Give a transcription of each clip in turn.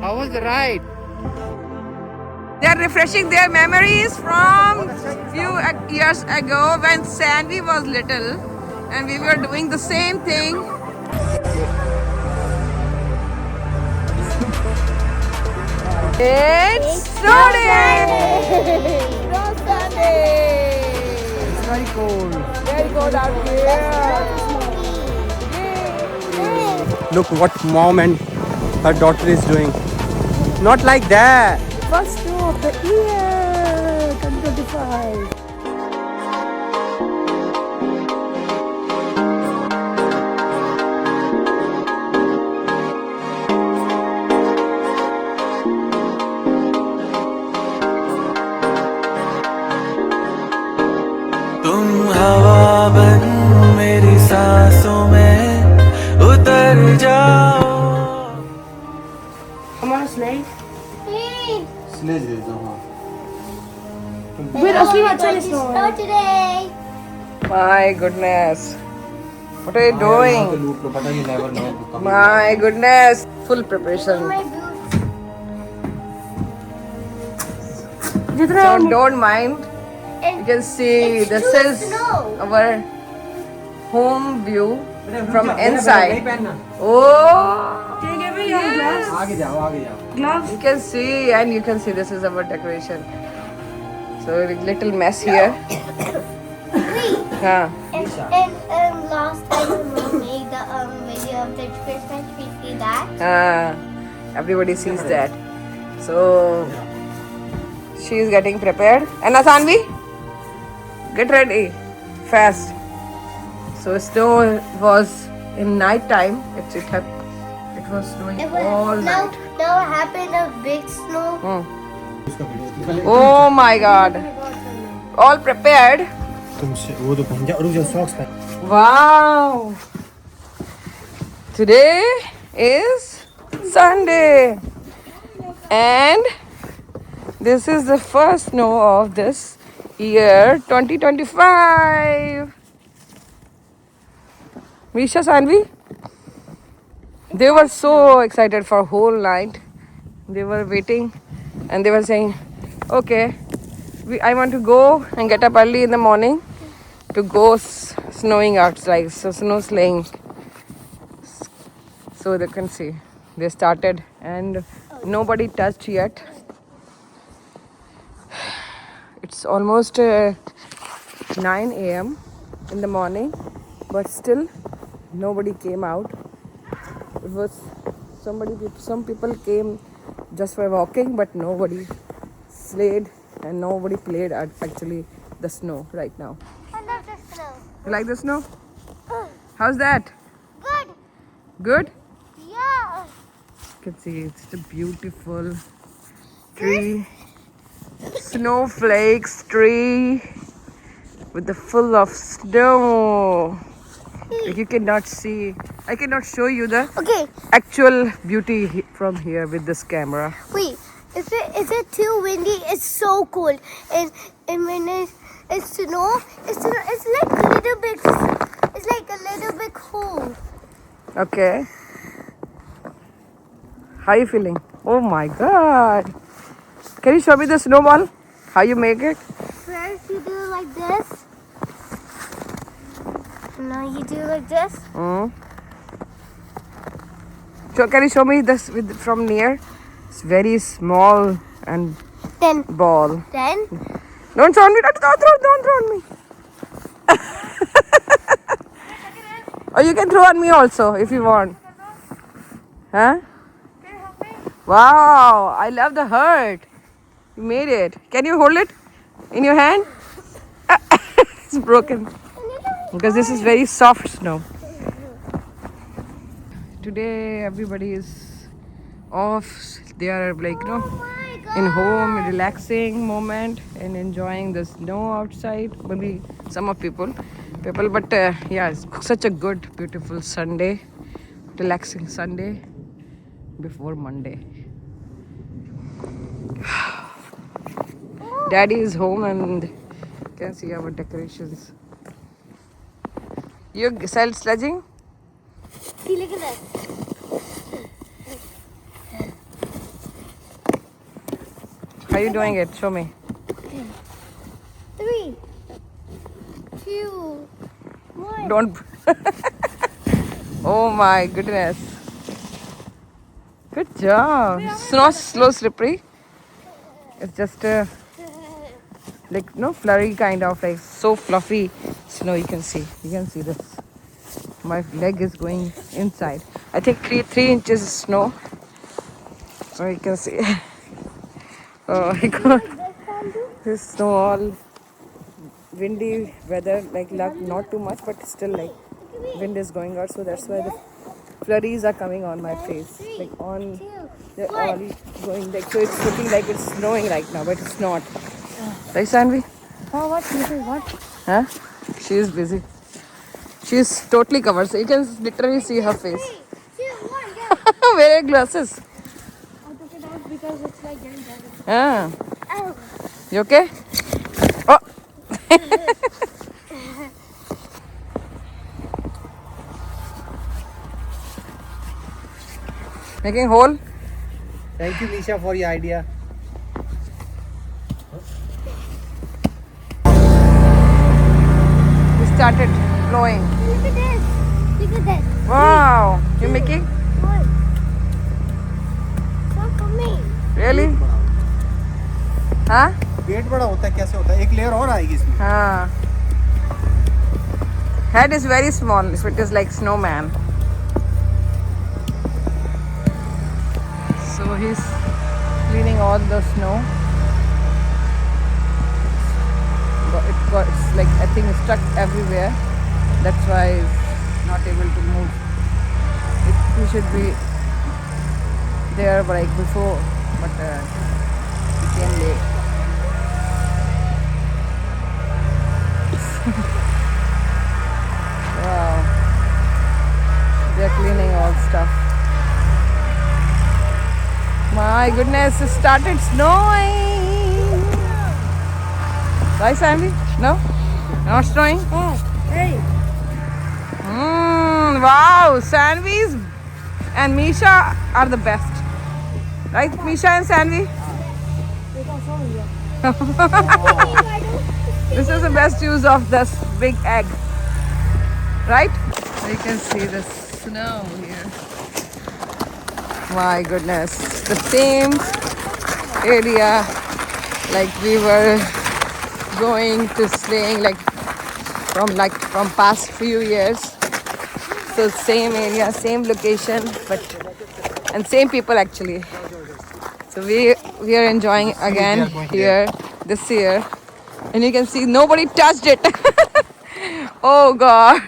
How was the ride? They are refreshing their memories from few years ago when Sanvi was little and we were doing the same thing. It's Sunday! Snow Sunday! It's very cold. Very cold out here. Look what mom and her daughter is doing. Not like that. First snow of the year 2025. तुम हवा बन मेरी सांसों में उतर जाओ. Come on, Snake. Sledge दे दो हाँ. Wait, असली में अच्छा नहीं snow है. Snow today. My goodness. What are you doing? लूट लो पता नहीं never know. My goodness. Full preparation. My boots. So don't mind. You And can see It's this true is snow. our home view from inside. नहीं पहनना. Oh, आगे जाओ. you can see and you can see this is our decoration. So a little mess here. Huh. and last time we made the video of the Christmas tree. See that? Everybody sees that. So she is getting prepared. And Asanvi, get ready fast. So snow was in night time. It was snowing all night. Now happened a big snow. Oh my God! All prepared. तुमसे वो तो पहन जा और जो socks पहन. Wow! Today is Sunday, and this is the first snow of this year 2025. Risha, Sanvi, they were so excited for whole night. They were waiting and they were saying, okay, I want to go and get up early in the morning to go snowing outside, so snow sleighing. So they can see they started and nobody touched yet. It's almost 9 a.m. in the morning, but still nobody came out. It was some people came just for walking, but nobody sleighed and nobody played at actually the snow right now. I love the snow. You like the snow? How's that? Good. Good? Yeah. You can see it's a beautiful tree. Snowflakes tree with the full of snow. Like you cannot see. I cannot show you the Okay. actual beauty from here with this camera. Wait. Is it too windy? It's so cold. And when it's snow, it's like a little bit. It's like a little bit cold. Okay. How are you feeling? Oh my God. Can you show me the snowball? How you make it? First you do it like this. Now you do it like this. So can you show me this from near? It's very small and Then ball. then Don't throw on me. Don't throw on me. Or you can throw on me also if you want. Huh? Wow, I love the heart. You made it. Can you hold it in your hand? It's broken. Because this is very soft snow. Today everybody is off. They are like, you know, in home, relaxing moment and enjoying the snow outside. Maybe some of people, but yeah, it's such a good, beautiful Sunday, relaxing Sunday before Monday. Daddy is home and you can see our decorations. You sledging? see, look at that. are you doing it? Show me. 3, 2, 1. Don't. Oh my goodness. Good job. Snow slow slippery. It's just like no flurry kind of like so fluffy snow. You can see. You can see this. My leg is going inside. I think 3 inches snow. So you can see. Oh my god. This snow all windy weather, like not too much, but still like wind is going out, so that's why the flurries are coming on my face, like on they're all going like, so it's looking like it's snowing right now, but it's not. Right, Sanvi? Oh, what? What? Huh? She is busy. She is totally covered, so you can literally see her face. 3, 2, 1, go. Wear your glasses. I took it out because it's like getting better. Ah, Oh. you okay? Oh. Making hole. Thank you, Nisha, for your idea. We started blowing. Look at this. Look at this. Wow, you making? What? Not for me. Really? हाँ? पेट बड़ा होता है कैसे होता है? एक layer और आएगी इसमें. हाँ. Head is very small. If it is like snowman. So he's cleaning all the snow. It's like I think it's stuck everywhere. That's why he's not able to move. He should be there like before, but he came late. Wow, they're cleaning all stuff. My goodness, it started snowing. Right, Sandy? No? Not snowing? Hey. Wow, Sanvi's and Misha are the best. Right, Misha and Sanvi? This is the best use of this big egg. Right? You can see the snow here. My goodness. The same area like we were going to sleighing from past few years. So same area, same location, and same people actually. So we are enjoying again here this year. And you can see nobody touched it. Oh God.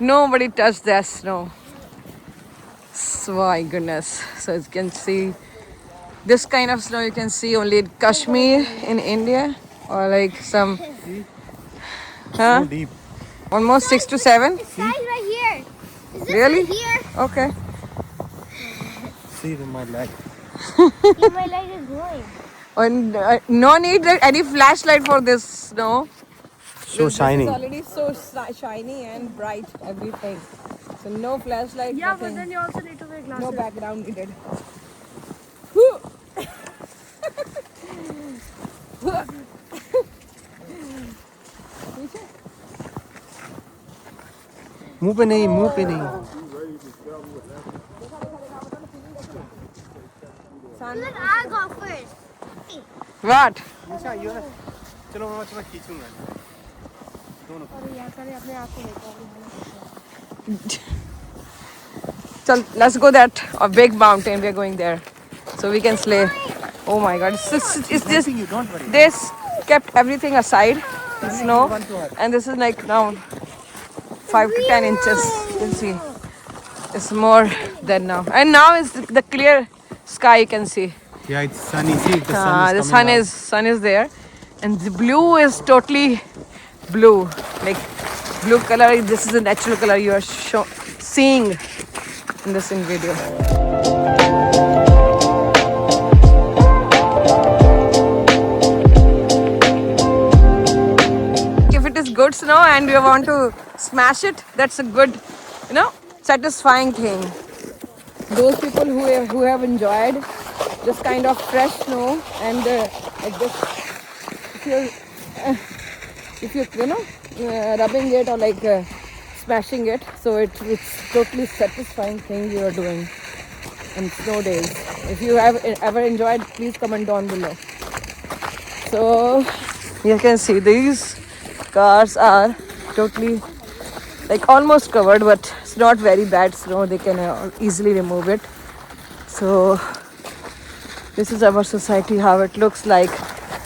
Nobody touched that snow. So, my goodness. So you can see this kind of snow you can see only in Kashmir in India, or like some So deep. almost 6 to 7. It's size right here. Is this Really? right here? Okay. See my leg. Yeah, my leg is going. And no need any flashlight for this snow. So shiny. It's already so shiny and bright, everything. So no flashlight. Yeah, nothing. but then you also need to wear glasses. No background needed. मुंह पे नहीं, मुंह पे नहीं. Let I go first. What? निशा ये वाला. चलो मैं तुम्हें खींचूंगा. दोनों. So let's go that a big mountain. We're going there, so we can sleigh. Oh my God! It's this. You don't worry. This kept everything aside, snow, and this is like now 5 to 10 inches. You can see it's more than now, and now is the clear sky. You can see. Yeah, it's sunny. See, the sun is The coming out. sun is there, and the blue is totally blue, like blue color. This is a natural color you are seeing in this video. If it is good snow and you want to smash it, that's a good, satisfying thing. Those people who have enjoyed just kind of fresh snow, and like this, if you're rubbing it or like smashing it, so it's totally satisfying thing you are doing on snow days. If you have ever enjoyed, please comment down below. So you can see these cars are totally like almost covered, but it's not very bad snow. They can easily remove it. So this is our society, how it looks like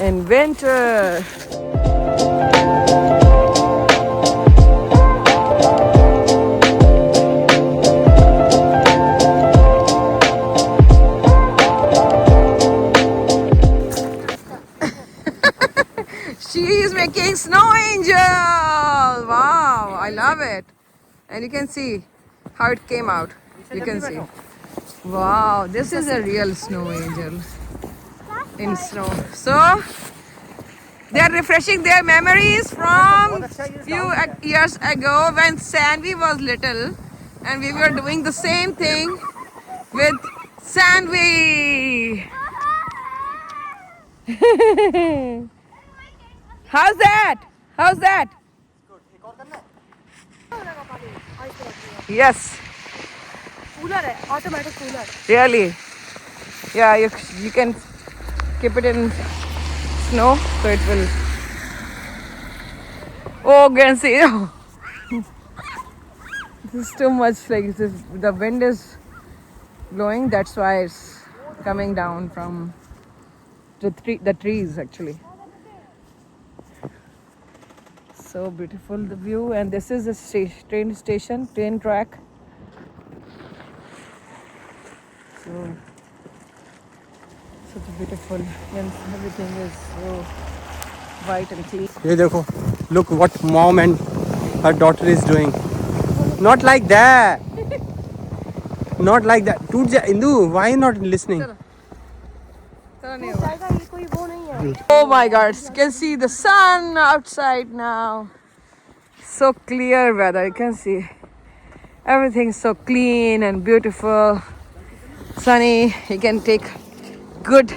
in winter. She is making snow angel. Wow, I love it. And you can see how it came out. You can see. Wow, this is a real snow angel in snow. So they are refreshing their memories from few years ago when Sanvi was little, and we were doing the same thing with Sanvi. How's that? How's that? Yes. Cooler है, automatic cooler. Really? Yeah, you can keep it in snow, so it will. Oh, can see. This is too much. Like the wind is blowing. That's why it's coming down from the trees actually. So beautiful the view, and this is a train station, train track. So such a beautiful, and everything is so white and clean. ये देखो, look what mom and her daughter is doing. Not like that. Not like that. टूट जा Indu, why not listening? Oh my God, you can see the sun outside now. So clear weather, you can see. Everything's so clean and beautiful. Sunny, you can take good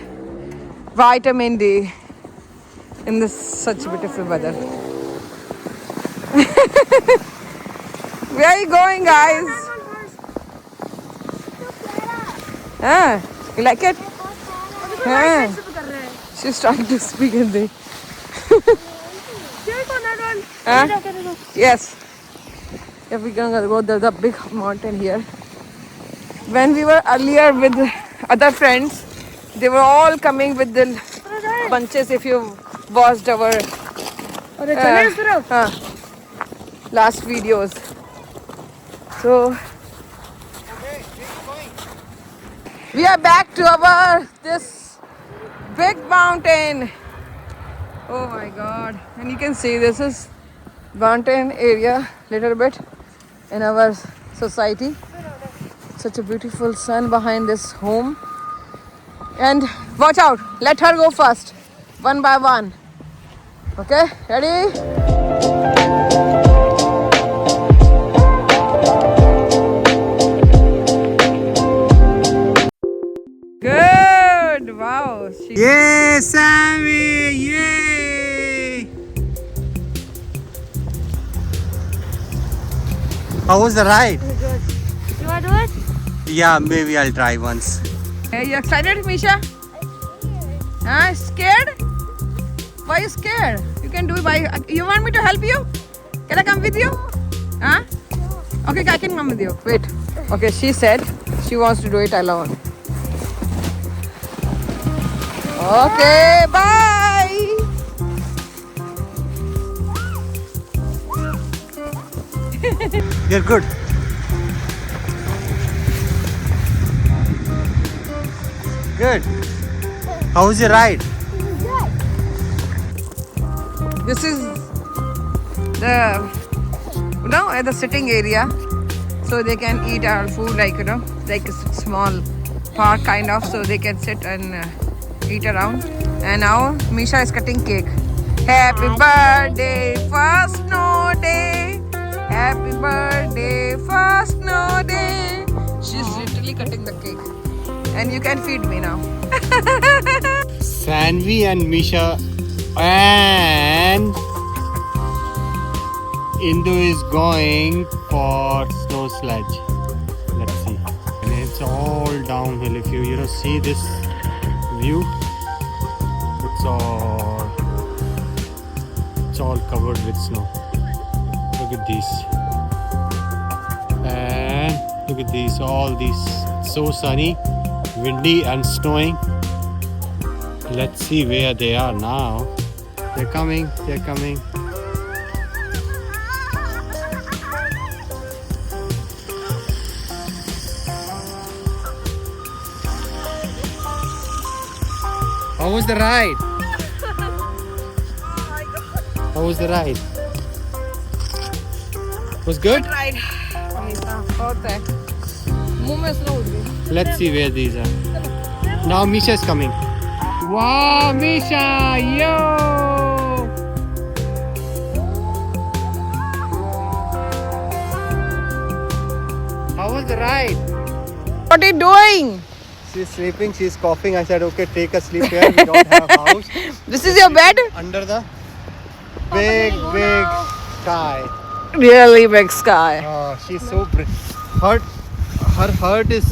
vitamin D in this such beautiful weather. Where are you going, guys? You like it? She's trying to speak Hindi. Yes. If we're gonna go, there's a big mountain here. When we were earlier with other friends, they were all coming with the bunches. If you watched our last videos, so we are back to our this big mountain. Oh my God! And you can see this is mountain area little bit in our society. Such a beautiful sun behind this home. And watch out, let her go first, one by one. Okay, ready? Good, wow. Yay, Sammy! Yay! How was the ride? You want to do it? Yeah, maybe I'll try once. Are you excited, Misha? Scared? Why are you scared? You can do it you want me to help you? Can I come with you? Huh? Okay, I can come with you. Wait. Okay, she said she wants to do it alone. Okay, bye. You're good. Good. How was your ride? This is the sitting area, so they can eat our food like like a small park kind of, so they can sit and eat around. And now Misha is cutting cake. Happy birthday, first snow day. Happy birthday, first snow day. She's literally cutting the cake. and you can feed me now. Sanvi and Misha and Indu is going for snow sledge. Let's see. And it's all downhill. If you see this view, it's all covered with snow. Look at these. And look at these. All these. So sunny, windy and snowing. Let's see where they are now. They're coming. They're coming. How was the ride? How was the ride? Was good? Right. बहुत है. मुंह में snow उड़ गई. Let's see where these are. Now Misha is coming. Wow, Misha! Yo! How was the ride? What are you doing? She's sleeping, she's coughing. I said, okay, take a sleep here. We don't have a house. This is your bed? Under the big sky. Really big sky. Oh, she's so hurt. Her heart is,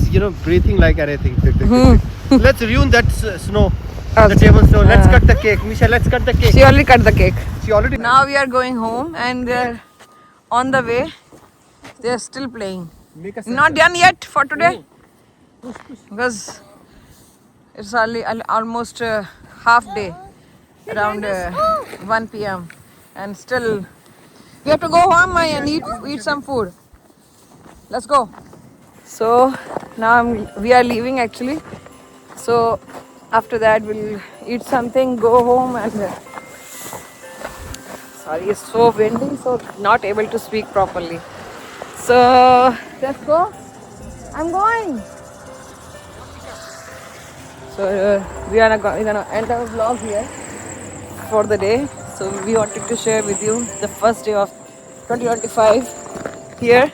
breathing like anything. Let's ruin that snow. The table snow. Let's cut the cake. Misha, let's cut the cake. She already cut the cake. She already. Now we are going home and they're on the way. They're still playing. Not done yet for today. Because it's almost half day, around 1 p.m. and still we have to go home and eat some food. Let's go. So now we are leaving actually. So after that we'll eat something, go home and sorry, it's so windy, so not able to speak properly. So let's go. I'm going. So we're gonna end our vlog here for the day. So we wanted to share with you the first day of 2025 here.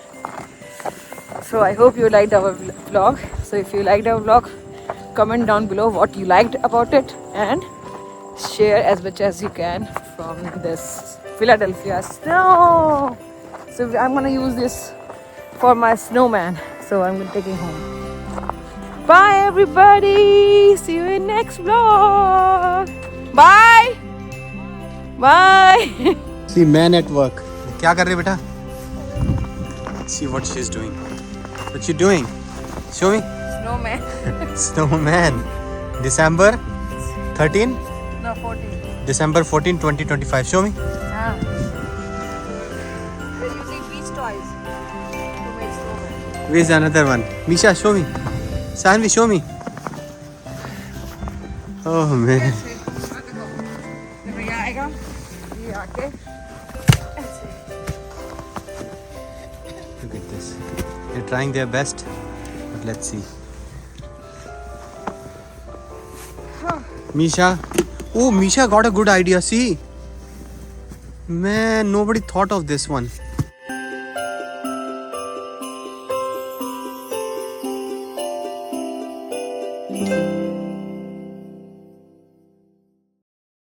So I hope you liked our vlog. So if you liked our vlog, comment down below what you liked about it and share as much as you can from this Philadelphia snow. So I'm gonna use this for my snowman. So I'm gonna take it home. Bye everybody. See you in next vlog. Bye. Bye. See man at work. क्या कर रही बेटा? See what she's doing. What you doing? Show me. Snowman. Snowman. December 13? No, 14. December 14, 2025. Show me. Ah. We're using beach toys to make snowman. Where's another one? Misha, show me. Sanvi, show me. Oh man. Look at this. They're trying their best, but let's see. Misha. Oh, Misha got a good idea. See? Man, nobody thought of this one.